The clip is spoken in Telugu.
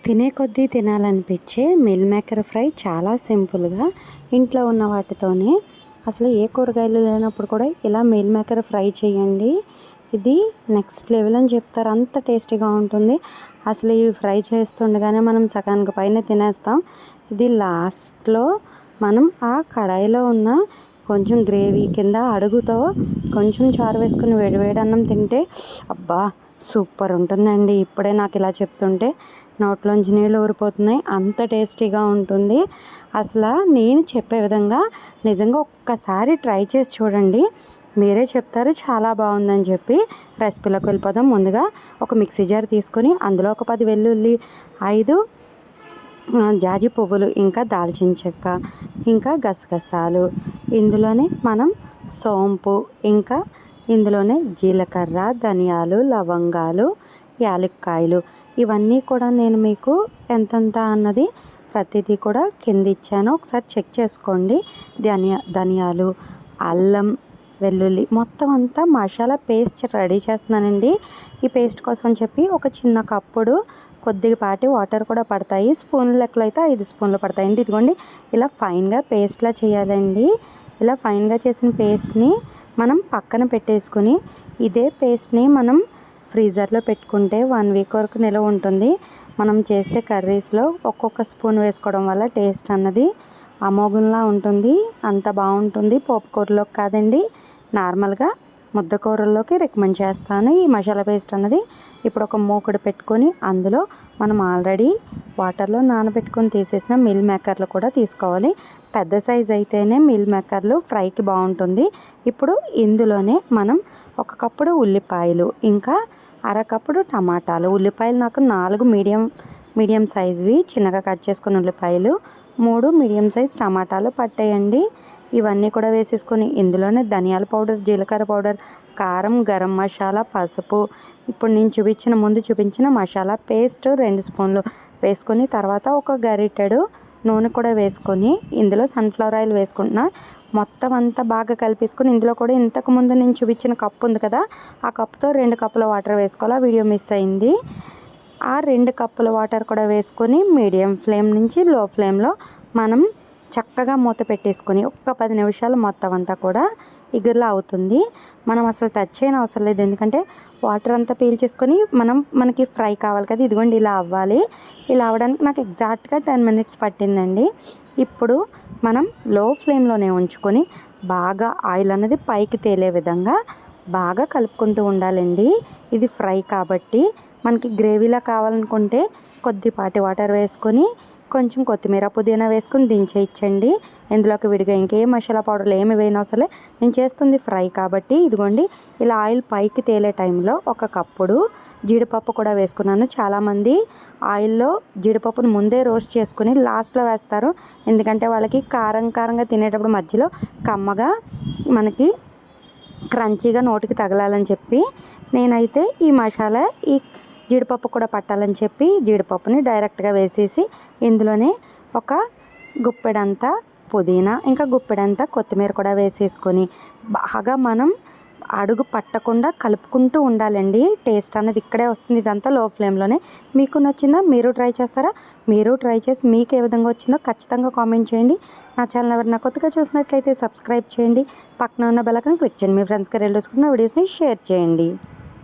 తినే కొద్దీ తినాలనిపించే మిల్ మేకర్ ఫ్రై చాలా సింపుల్గా ఇంట్లో ఉన్న వాటితోనే, అసలు ఏ కూరగాయలు లేనప్పుడు కూడా ఇలా మిల్ మేకర్ ఫ్రై చేయండి. ఇది నెక్స్ట్ లెవెల్ అని చెప్తారు, అంత టేస్టీగా ఉంటుంది. అసలు ఈ ఫ్రై చేస్తుండగానే మనం సగానికి పైన తినేస్తాం. ఇది లాస్ట్లో మనం ఆ కడాయిలో ఉన్న కొంచెం గ్రేవీ కింద అడుగుతో కొంచెం చారు వేసుకుని వేడివేడి అన్నం తింటే అబ్బా సూపర్ ఉంటుందండి. ఇప్పుడే నాకు ఇలా చెప్తుంటే నోట్లోంచి నీళ్ళు ఊరిపోతున్నాయి, అంత టేస్టీగా ఉంటుంది. అసలు నేను చెప్పే విధంగా నిజంగా ఒక్కసారి ట్రై చేసి చూడండి, మీరే చెప్తారు చాలా బాగుందని చెప్పి. రెసిపీలోకి వెళ్ళిపోదాం. ముందుగా ఒక మిక్సీ జార్ తీసుకొని అందులో ఒక 10 వెల్లుల్లి, 5 జాజి పువ్వులు, ఇంకా దాల్చిన చెక్క, ఇంకా గసగసాలు, ఇందులోనే మనం సోంపు, ఇంకా ఇందులోనే జీలకర్ర, ధనియాలు, లవంగాలు, యాలక్కాయలు, ఇవన్నీ కూడా నేను మీకు ఎంతెంత అన్నది ప్రతిదీ కూడా కింద ఇచ్చాను, ఒకసారి చెక్ చేసుకోండి. ధనియాలు, అల్లం, వెల్లుల్లి మొత్తం అంతా మసాలా పేస్ట్ రెడీ చేస్తున్నానండి. ఈ పేస్ట్ కోసం అని చెప్పి ఒక చిన్న కప్పుడు కొద్దిపాటి వాటర్ కూడా పడతాయి. స్పూన్ లెక్కలో అయితే 5 స్పూన్లు పడతాయండి. ఇదిగోండి ఇలా ఫైన్గా పేస్ట్లా చేయాలండి. ఇలా ఫైన్గా చేసిన పేస్ట్ని మనం పక్కన పెట్టేసుకుని, ఇదే పేస్ట్ని మనం ఫ్రీజర్లో పెట్టుకుంటే 1 వీక్ వరకు నిల్వ ఉంటుంది. మనం చేసే కర్రీస్లో ఒక్కొక్క స్పూన్ వేసుకోవడం వల్ల టేస్ట్ అన్నది అమోఘంలా ఉంటుంది, అంత బాగుంటుంది. పోపు కూరలోకి కాదండి, నార్మల్గా ముద్ద కూరల్లోకి రికమెండ్ చేస్తాను ఈ మసాలా పేస్ట్ అన్నది. ఇప్పుడు ఒక మూకుడు పెట్టుకొని అందులో మనం ఆల్రెడీ వాటర్లో నానబెట్టుకొని తీసేసిన మిల్ మేకర్లు కూడా తీసుకోవాలి. పెద్ద సైజ్ అయితేనే మిల్ మేకర్లు ఫ్రైకి బాగుంటుంది. ఇప్పుడు ఇందులోనే మనం 1 కప్పుడు ఉల్లిపాయలు, ఇంకా అరకప్పుడు టమాటాలు. ఉల్లిపాయలు నాకు 4 మీడియం సైజువి చిన్నగా కట్ చేసుకున్న ఉల్లిపాయలు, 3 మీడియం సైజ్ టమాటాలు పట్టేయండి. ఇవన్నీ కూడా వేసేసుకొని ఇందులోనే ధనియాల పౌడర్, జీలకర్ర పౌడర్, కారం, గరం మసాలా, పసుపు, ఇప్పుడు నేను ముందు చూపించిన మసాలా పేస్ట్ 2 స్పూన్లు వేసుకొని, తర్వాత ఒక గరిటెడు నూనె కూడా వేసుకొని ఇందులో సన్ఫ్లవర్ ఆయిల్ వేసుకుంటున్నా. మొత్తం అంతా బాగా కలిపేసుకొని ఇందులో కూడా ఇంతకుముందు నేను చూపించిన కప్పు ఉంది కదా, ఆ కప్పుతో 2 కప్పుల వాటర్ వేసుకోవాలి. వీడియో మిస్ అయింది. ఆ 2 కప్పుల వాటర్ కూడా వేసుకొని మీడియం ఫ్లేమ్ నుంచి లో ఫ్లేమ్లో మనం చక్కగా మూత పెట్టేసుకొని ఒక్క 10 నిమిషాలు మొత్తం అంతా కూడా ఇగురులా అవుతుంది. మనం అసలు టచ్ చేయని అవసరం లేదు, ఎందుకంటే వాటర్ అంతా పీల్చేసుకొని మనకి ఫ్రై కావాలి కదా. ఇదిగోండి ఇలా అవ్వాలి. ఇలా అవ్వడానికి నాకు ఎగ్జాక్ట్గా 10 మినిట్స్ పట్టిందండి. ఇప్పుడు మనం లో ఫ్లేమ్లోనే ఉంచుకొని బాగా ఆయిల్ అనేది పైకి తేలే విధంగా బాగా కలుపుకుంటూ ఉండాలండి. ఇది ఫ్రై కాబట్టి మనకి గ్రేవీలా కావాలనుకుంటే కొద్దిపాటి వాటర్ వేసుకొని కొంచెం కొత్తిమీర, పుదీనా వేసుకొని దించేయించండి. ఇందులోకి విడిగా ఇంకే మసాలా పౌడర్లు ఏమి వేయనవసరం లేదు, నేను చేస్తుంది ఫ్రై కాబట్టి. ఇదిగోండి ఇలా ఆయిల్ పైకి తేలే టైంలో 1 కప్పుడు జీడిపప్పు కూడా వేసుకున్నాను. చాలామంది ఆయిల్లో జీడిపప్పును ముందే రోస్ట్ చేసుకుని లాస్ట్లో వేస్తారు, ఎందుకంటే వాళ్ళకి కారంగా తినేటప్పుడు మధ్యలో కమ్మగా మనకి క్రంచీగా నోటికి తగలాలని చెప్పి. నేనైతే ఈ మసాలా ఈ జీడిపప్పు కూడా పట్టాలని చెప్పి జీడిపప్పుని డైరెక్ట్గా వేసేసి ఇందులోనే ఒక గుప్పెడంతా పుదీనా, ఇంకా గుప్పెడంతా కొత్తిమీర కూడా వేసేసుకొని బాగా మనం అడుగు పట్టకుండా కలుపుకుంటూ ఉండాలండి. టేస్ట్ అనేది ఇక్కడే వస్తుంది, ఇదంతా లో ఫ్లేమ్లోనే. మీకు నచ్చిందా? మీరు ట్రై చేస్తారా? మీరు ట్రై చేసి మీకు ఏ విధంగా వచ్చిందో ఖచ్చితంగా కామెంట్ చేయండి. నా ఛానల్ ఎవరైనా కొత్తగా చూసినట్లయితే సబ్స్క్రైబ్ చేయండి, పక్కన ఉన్న బెల్ ఐకాన్ క్లిక్ చేయండి. మీ ఫ్రెండ్స్కి రిలేటివ్స్కి నా వీడియోస్ని షేర్ చేయండి.